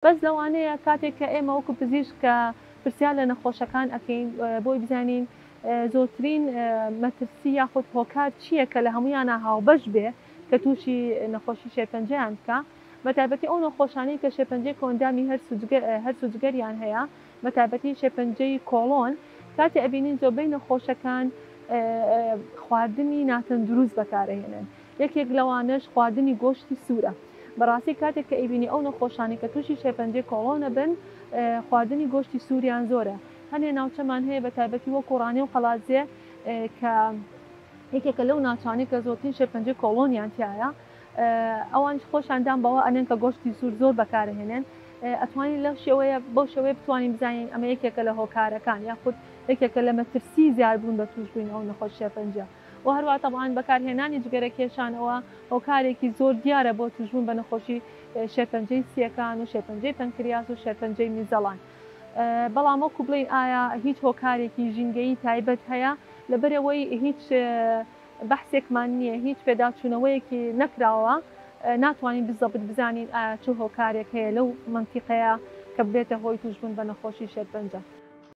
بەس لەوانەیە کاتێک کە ئێمە وەکو پزیشک کە پرسیار لە نەخۆشەکان ئەەکەین بۆی بزانین زۆرترین مەترسی یاخود هۆکار چییە کە لە هەمویانە هاوبەش بێ کە تووشی نەخۆشی شێرپەنجەیان بکە بەتایبەتی ئەو نەخۆشانەی کە شێرپەنجەی کۆندامی هەر سوجگەریان هەیە بەتایبەتی شێرپەنجەی کۆڵۆن کاتی ئەبینین زۆربەی نەخۆشەکان خواردنی ناتەندروست بەکارەهێنن یەکێک لەوانش خواردنی گۆشتی سوورە بەڕاستی کاتێک کە ئەیبینی ئەو نەخۆشانی کە تووشی شێرپەنجەی کۆڵۆنە بن خواردنی گۆشتی سووریان زۆرە هەنێ ناوچەمان هەیە بەتایبەتی وەکو ڕانێ و قەڵازێ کە یەکێکە لەو ناوچانەی کە زۆرترین شێرپەنجەی کۆڵۆنیان تایە ئەوانش خۆشاندان بەوە ئەنێن کە گۆشتی سوور زۆر بەکارهێنن ئەتوانین لەو شێوەیە بەو شێوەیە بتوانین بزانین ئەمە یەکێکە لە هۆکارەکان یاخود یەکێکە لە مەترسی زیادبوون بە تووشبووین ئەو نەخۆش شێرپەنجە و هەروە تەبعاان بەکارهێنانی جگەرەکێشانەوە هۆکارێکی زۆر دیارە بۆ تووشبوون بە نەخۆشی شێرپەنجەی سیەکان و شێرپەنجەی پەنکریاس و شێرپەنجەی میزەڵان بەڵام وەکو بڵین ئایا هیچ هۆکارێکی ژینگەیی تایبەت هەیە لەبەرەوەی هیچ بەحسێکمان نییە هیچ پێداچوونەوەیەکی نەکراوە ناتوانین بزەبت بزانین ئایا چ هۆکارێک هەیە لەو منتیقەیە کە بێتە هۆی تووشبوون بە نەخۆشی شێرپەنجە